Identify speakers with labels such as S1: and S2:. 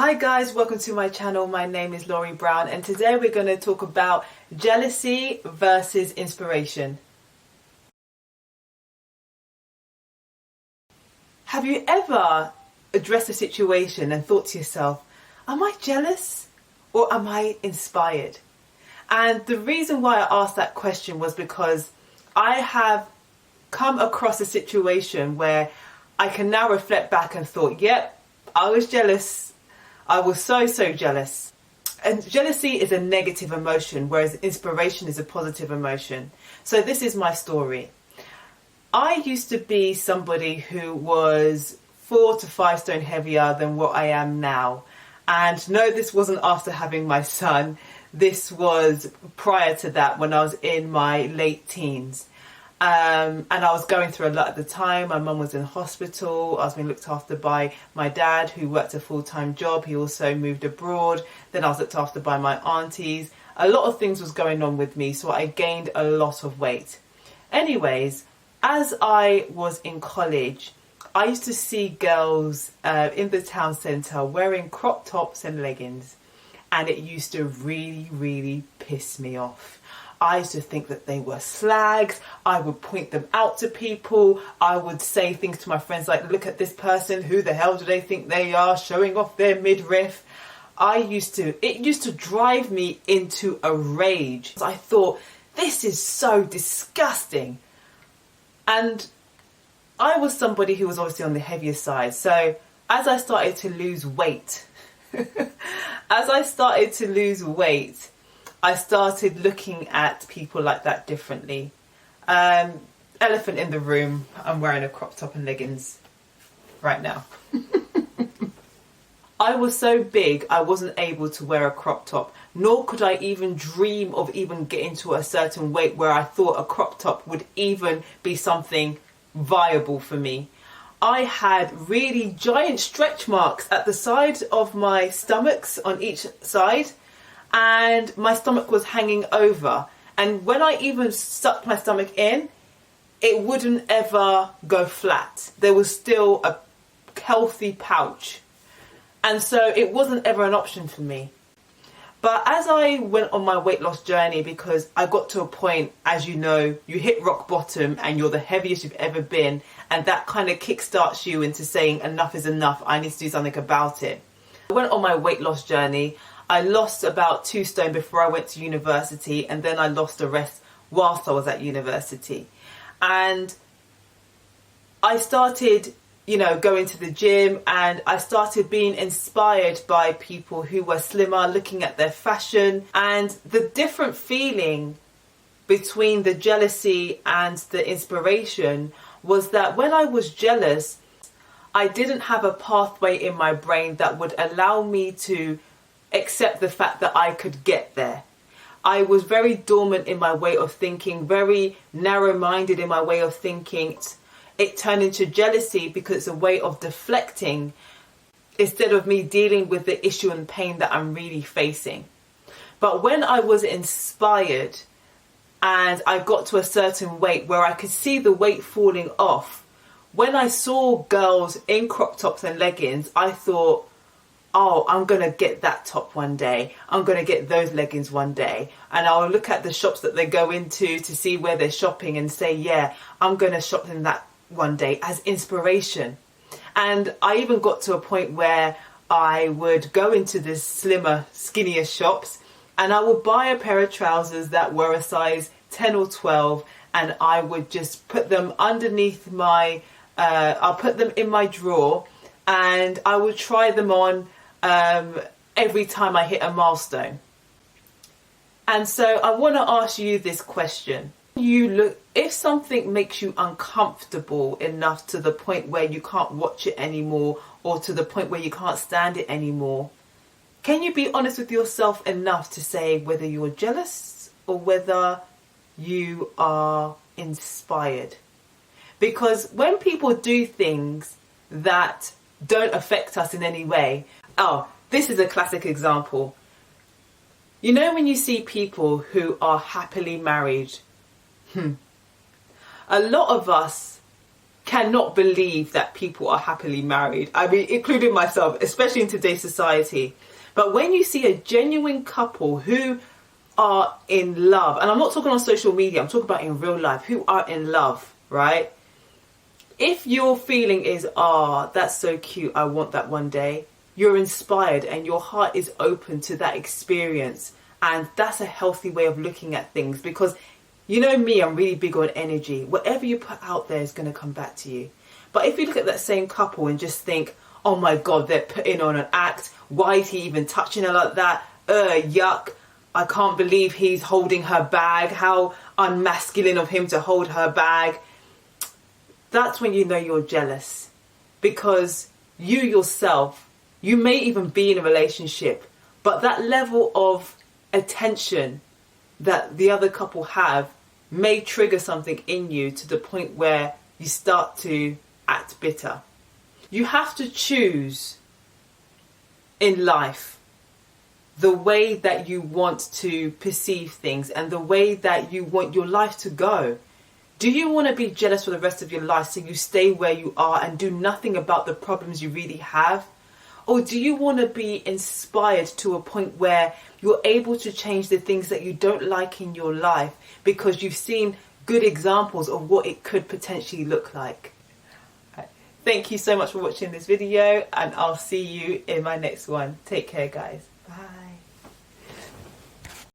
S1: Hi guys, welcome to my channel. My name is Laurie Brown and today we're going to talk about jealousy versus inspiration. Have you ever addressed a situation and thought to yourself, am I jealous or am I inspired? And the reason why I asked that question was because I have come across a situation where I can now reflect back and thought, yep, I was jealous. I was so jealous. And jealousy is a negative emotion, whereas inspiration is a positive emotion. So this is my story. I used to be somebody who was 4 to 5 stone heavier than what I am now. And no, this wasn't after having my son. This was prior to that, when I was in my late teens. And I was going through a lot at the time. My mum was in hospital. I was being looked after by my dad, who worked a full-time job. He also moved abroad. Then I was looked after by my aunties. A lot of things was going on with me, so I gained a lot of weight. Anyways, as I was in college, I used to see girls in the town centre wearing crop tops and leggings. And it used to really piss me off. I used to think that they were slags. I would point them out to people. I would say things to my friends like, look at this person. Who the hell do they think they are? Showing off their midriff. It used to drive me into a rage. I thought, this is so disgusting. And I was somebody who was obviously on the heavier side. So as I started to lose weight, I started looking at people like that differently. Elephant in the room, I'm wearing a crop top and leggings right now. I was so big, I wasn't able to wear a crop top, nor could I even dream of even getting to a certain weight where I thought a crop top would even be something viable for me. I had really giant stretch marks at the side of my stomachs on each side. And my stomach was hanging over. And when I even stuck my stomach in, it wouldn't ever go flat. There was still a healthy pouch. And so it wasn't ever an option for me. But as I went on my weight loss journey, because I got to a point, as you know, you hit rock bottom and you're the heaviest you've ever been. And that kind of kickstarts you into saying enough is enough. I need to do something about it. I went on my weight loss journey. I lost about 2 stone before I went to university, and then I lost the rest whilst I was at university. And I started, going to the gym, and I started being inspired by people who were slimmer, looking at their fashion, and the different feeling between the jealousy and the inspiration was that when I was jealous, I didn't have a pathway in my brain that would allow me to accept the fact that I could get there. I was very dormant in my way of thinking, very narrow-minded in my way of thinking. It turned into jealousy because it's a way of deflecting instead of me dealing with the issue and pain that I'm really facing. But when I was inspired and I got to a certain weight where I could see the weight falling off, when I saw girls in crop tops and leggings, I thought, oh, I'm going to get that top one day. I'm going to get those leggings one day. And I'll look at the shops that they go into to see where they're shopping and say, yeah, I'm going to shop in that one day as inspiration. And I even got to a point where I would go into the slimmer, skinnier shops and I would buy a pair of trousers that were a size 10 or 12 and I would just put them underneath my, I'll put them in my drawer and I would try them on every time I hit a milestone. And so I want to ask you this question. If something makes you uncomfortable enough to the point where you can't watch it anymore or to the point where you can't stand it anymore, can you be honest with yourself enough to say whether you're jealous or whether you are inspired? Because when people do things that don't affect us in any way. Oh, this is a classic example. You know when you see people who are happily married? A lot of us cannot believe that people are happily married. I mean, including myself, especially in today's society. But when you see a genuine couple who are in love, and I'm not talking on social media, I'm talking about in real life, who are in love, right? If your feeling is, that's so cute, I want that one day, you're inspired and your heart is open to that experience. And that's a healthy way of looking at things, because you know me, I'm really big on energy. Whatever you put out there is going to come back to you. But if you look at that same couple and just think, oh my God, they're putting on an act. Why is he even touching her like that? Yuck. I can't believe he's holding her bag. How unmasculine of him to hold her bag. That's when you know you're jealous. Because you yourself, you may even be in a relationship, but that level of attention that the other couple have may trigger something in you to the point where you start to act bitter. You have to choose in life the way that you want to perceive things and the way that you want your life to go. Do you want to be jealous for the rest of your life so you stay where you are and do nothing about the problems you really have? Or do you want to be inspired to a point where you're able to change the things that you don't like in your life because you've seen good examples of what it could potentially look like? Thank you so much for watching this video, and I'll see you in my next one. Take care, guys.